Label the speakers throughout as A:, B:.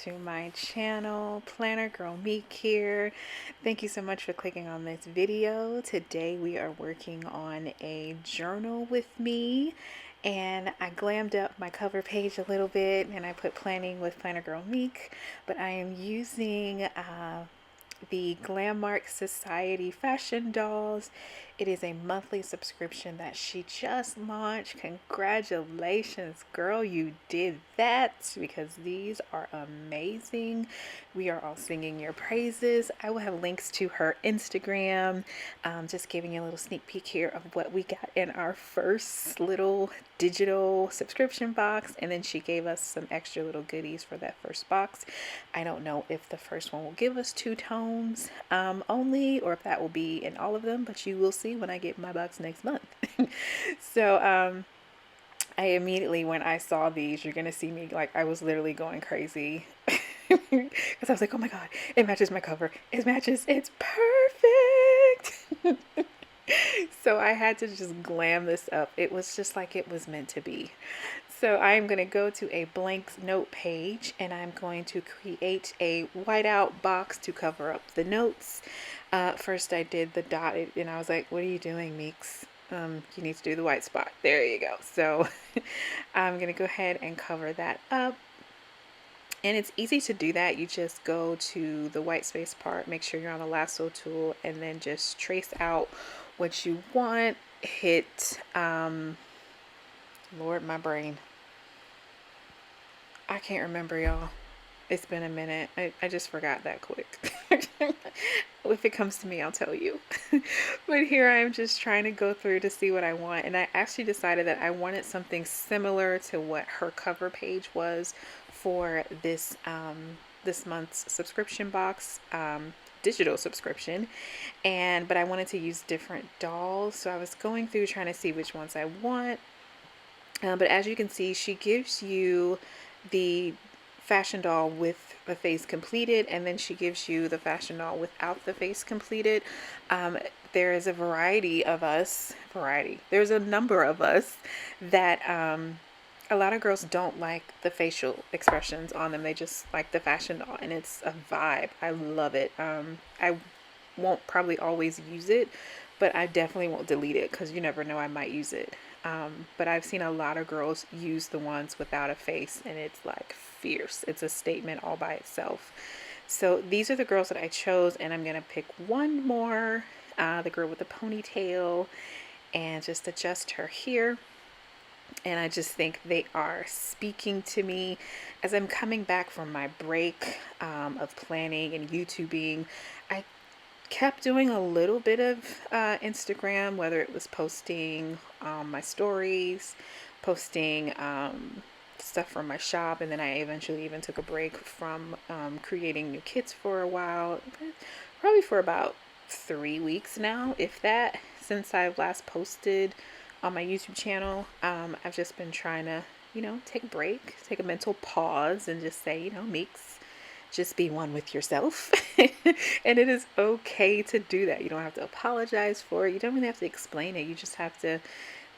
A: to my channel. PlannerGirlMek here. Thank you so much for clicking on this video. Today we are working on a journal with me, and I glammed up my cover page a little bit and I put planning with PlannerGirlMek, but I am using the Glam Marks Society fashion dolls. It is a monthly subscription that she just launched. Congratulations, girl, you did that, because these are amazing. We are all singing your praises. I will have links to her Instagram. Just giving you a little sneak peek here of what we got in our first little digital subscription box, and then she gave us some extra little goodies for that first box. I don't know if the first one will give us 2 tones only, or if that will be in all of them, but you will see when I get my box next month. So I immediately, when I saw these, you're gonna see me, like, I was literally going crazy because I was like, oh my god, it matches my cover, it matches, it's perfect. So I had to just glam this up. It was just like it was meant to be. So I'm going to go to a blank note page, and I'm going to create a whiteout box to cover up the notes. First I did the dotted, and I was like, what are you doing, Meks? You need to do the white spot. There you go. So I'm going to go ahead and cover that up. And it's easy to do that. You just go to the white space part, make sure you're on the lasso tool, and then just trace out what you want. Hit, Lord, my brain. I can't remember, y'all. It's been a minute. I just forgot that quick. If it comes to me, I'll tell you. But here I am just trying to go through to see what I want. And I actually decided that I wanted something similar to what her cover page was for this this month's subscription box, digital subscription. But I wanted to use different dolls. So I was going through trying to see which ones I want. But as you can see, she gives you the fashion doll with the face completed, and then she gives you the fashion doll without the face completed. There is a variety of us, there's a number of us that a lot of girls don't like the facial expressions on them. They just like the fashion doll, and it's a vibe. I love it. I won't probably always use it, but I definitely won't delete it, because you never know, I might use it. But I've seen a lot of girls use the ones without a face, and it's like fierce. It's a statement all by itself. So these are the girls that I chose, and I'm gonna pick one more, the girl with the ponytail, and just adjust her here. And I just think they are speaking to me as I'm coming back from my break of planning and YouTubing. I kept doing a little bit of Instagram, whether it was posting my stories, posting stuff from my shop, and then I eventually even took a break from creating new kits for a while, probably for about 3 weeks now, if that, since I've last posted on my YouTube channel. I've just been trying to, take a break, take a mental pause, and just say, Meks, just be one with yourself. And it is okay to do that. You don't have to apologize for it. You don't even have to explain it. You just have to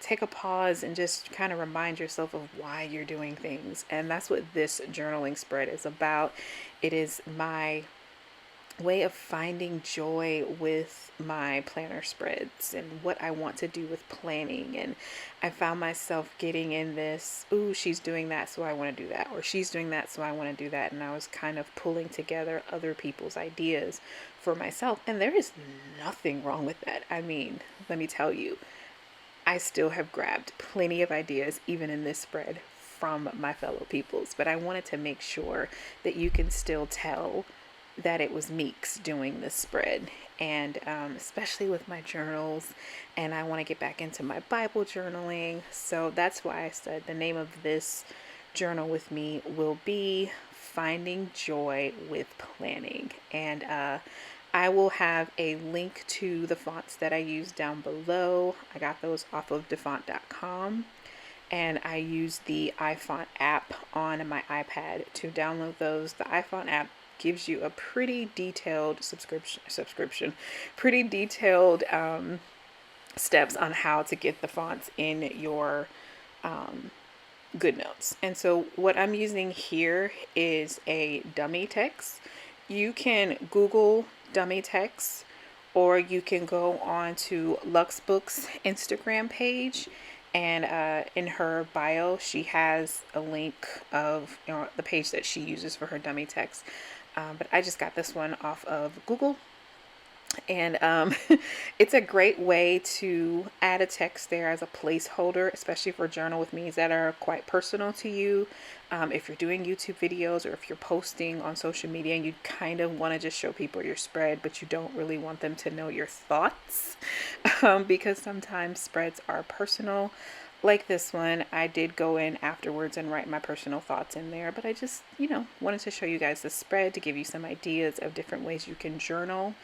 A: take a pause and just kind of remind yourself of why you're doing things. And that's what this journaling spread is about. It is my way of finding joy with my planner spreads and what I want to do with planning. And I found myself getting in this, ooh, she's doing that, so I want to do that, or she's doing that, so I want to do that. And I was kind of pulling together other people's ideas for myself, and there is nothing wrong with that. I mean, let me tell you, I still have grabbed plenty of ideas, even in this spread, from my fellow peoples, but I wanted to make sure that you can still tell that it was Meks doing this spread. And especially with my journals, and I want to get back into my Bible journaling. So that's why I said the name of this journal with me will be Finding Joy with Planning. And I will have a link to the fonts that I use down below. I got those off of defont.com. And I use the iFont app on my iPad to download those. The iFont app gives you a pretty detailed pretty detailed steps on how to get the fonts in your Goodnotes. And so what I'm using here is a dummy text. You can Google dummy text, or you can go on to Luxbook's Instagram page, and in her bio she has a link of, you know, the page that she uses for her dummy text. But I just got this one off of Google, and it's a great way to add a text there as a placeholder, especially for journal with me's that are quite personal to you. If you're doing YouTube videos, or if you're posting on social media and you kind of want to just show people your spread, but you don't really want them to know your thoughts, because sometimes spreads are personal. Like this one, I did go in afterwards and write my personal thoughts in there, but I just, wanted to show you guys the spread to give you some ideas of different ways you can journal.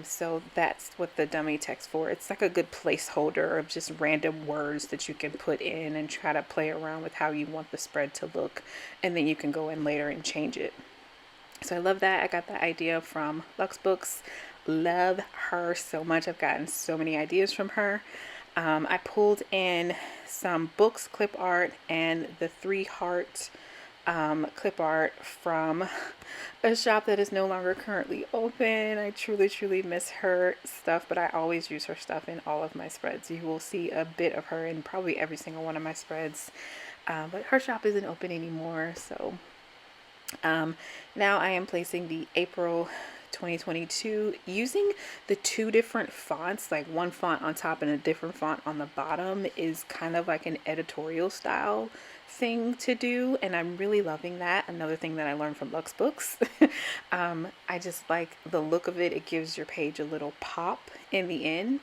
A: So that's what the dummy text for. It's like a good placeholder of just random words that you can put in and try to play around with how you want the spread to look. And then you can go in later and change it. So I love that. I got the idea from Lux Books. Love her so much. I've gotten so many ideas from her. I pulled in some books, clip art, and the 3 heart clip art from a shop that is no longer currently open. I truly miss her stuff, but I always use her stuff in all of my spreads. You will see a bit of her in probably every single one of my spreads, but her shop isn't open anymore. So now I am placing the April 2022 using the 2 different fonts, like one font on top and a different font on the bottom, is kind of like an editorial style thing to do, and I'm really loving that. Another thing that I learned from Lux Books. I just like the look of it. It gives your page a little pop in the end.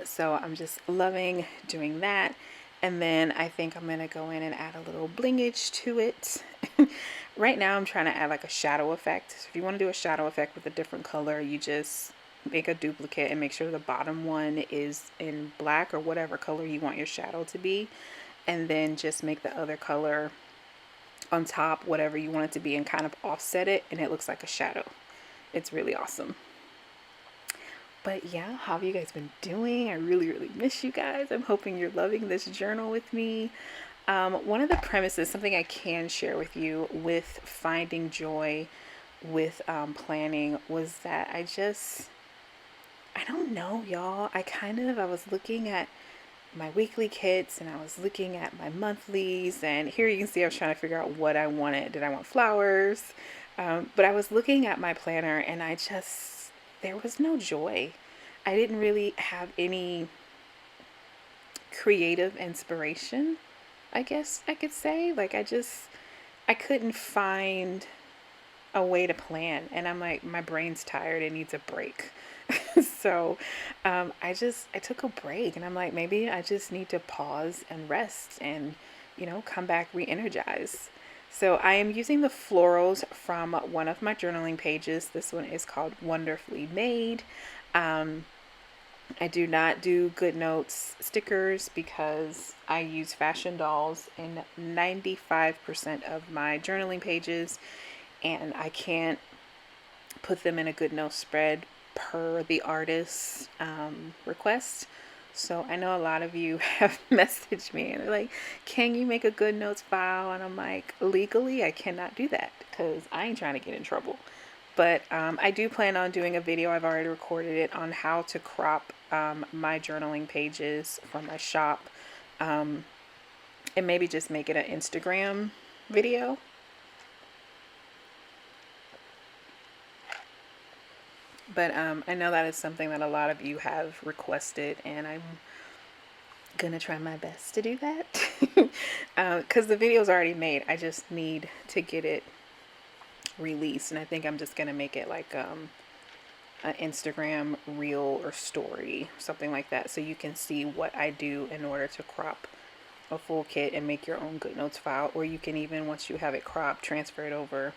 A: So I'm just loving doing that. And then I think I'm gonna go in and add a little blingage to it. Right now I'm trying to add like a shadow effect. So if you want to do a shadow effect with a different color, you just make a duplicate and make sure the bottom one is in black or whatever color you want your shadow to be, and then just make the other color on top whatever you want it to be and kind of offset it, and it looks like a shadow. It's really awesome. But yeah, how have you guys been doing? I really miss you guys. I'm hoping you're loving this journal with me. One of the premises, something I can share with you with finding joy with planning, was that I don't know, y'all. I was looking at my weekly kits and I was looking at my monthlies, and here you can see I was trying to figure out what I wanted. Did I want flowers? But I was looking at my planner and there was no joy. I didn't really have any creative inspiration, I guess I could say. Like I couldn't find a way to plan, and I'm like, my brain's tired, it needs a break. So I took a break, and I'm like, maybe I just need to pause and rest and come back re-energize. So I am using the florals from one of my journaling pages. This one is called Wonderfully Made. I do not do Goodnotes stickers because I use fashion dolls in 95% of my journaling pages, and I can't put them in a Goodnotes spread per the artist's request. So I know a lot of you have messaged me and they're like, can you make a Goodnotes file? And I'm like, legally I cannot do that because I ain't trying to get in trouble. But I do plan on doing a video. I've already recorded it on how to crop my journaling pages from my shop, and maybe just make it an Instagram video. But I know that is something that a lot of you have requested, and I'm gonna try my best to do that. Because the video's already made. I just need to get it released, and I think I'm just gonna make it like an Instagram reel or story, something like that, so you can see what I do in order to crop a full kit and make your own Goodnotes file. Or you can even, once you have it cropped, transfer it over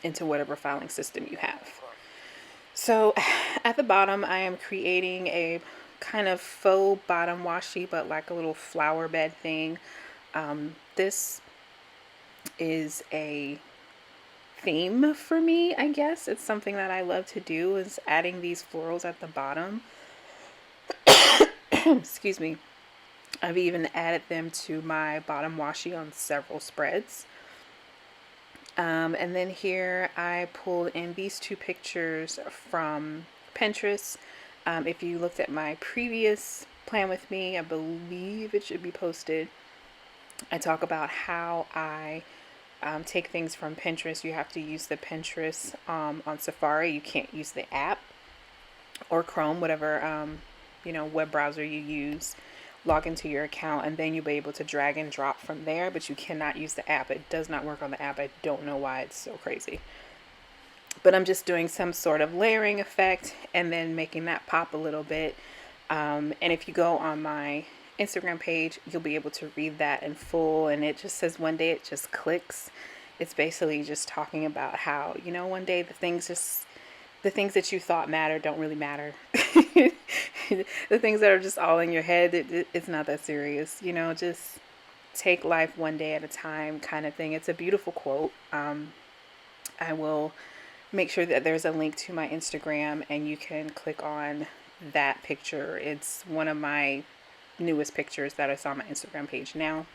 A: into whatever filing system you have. So at the bottom I am creating a kind of faux bottom washi, but like a little flower bed thing. This is a theme for me, I guess. It's something that I love to do, is adding these florals at the bottom. Excuse me. I've even added them to my bottom washi on several spreads. And then here I pulled in these two pictures from Pinterest. If you looked at my previous plan with me, I believe it should be posted. I talk about how I take things from Pinterest. You have to use the Pinterest on Safari. You can't use the app or Chrome, whatever web browser you use. Log into your account, and then you'll be able to drag and drop from there, but you cannot use the app. It does not work on the app. I don't know why. It's so crazy. But I'm just doing some sort of layering effect and then making that pop a little bit. And if you go on my Instagram page, you'll be able to read that in full. And it just says one day it just clicks. It's basically just talking about how, one day the things that you thought mattered don't really matter. The things that are just all in your head, it's not that serious. Just take life one day at a time kind of thing. It's a beautiful quote. I will make sure that there's a link to my Instagram and you can click on that picture. It's one of my newest pictures that is on my Instagram page now.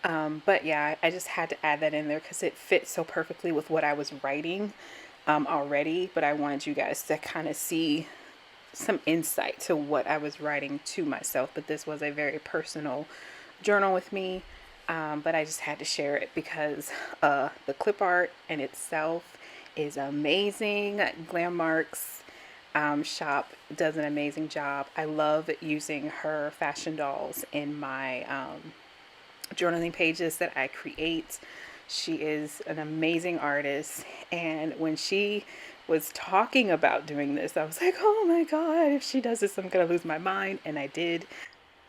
A: But yeah, I just had to add that in there because it fits so perfectly with what I was writing already. But I wanted you guys to kind of see some insight to what I was writing to myself. But this was a very personal journal with me. But I just had to share it because the clip art in itself is amazing. Glam Marks shop does an amazing job. I love using her fashion dolls in my journaling pages that I create. She is an amazing artist, and when she was talking about doing this, I was like, oh my god, if she does this, I'm gonna lose my mind. And I did.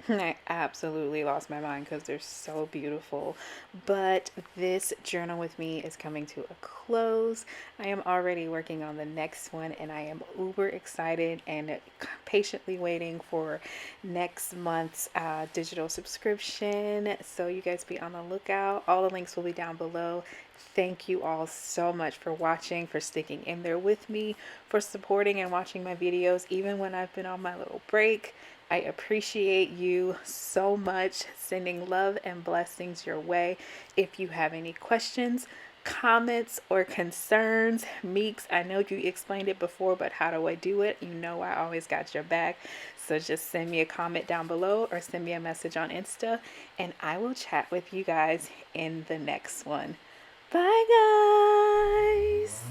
A: I absolutely lost my mind because they're so beautiful. But this journal with me is coming to a close. I am already working on the next one, and I am uber excited and patiently waiting for next month's digital subscription. So you guys be on the lookout. All the links will be down below. Thank you all so much for watching, for sticking in there with me, for supporting and watching my videos even when I've been on my little break. I appreciate you so much. Sending love and blessings your way. If you have any questions, comments, or concerns, Meeks, I know you explained it before, but how do I do it? I always got your back. So just send me a comment down below or send me a message on Insta, and I will chat with you guys in the next one. Bye, guys.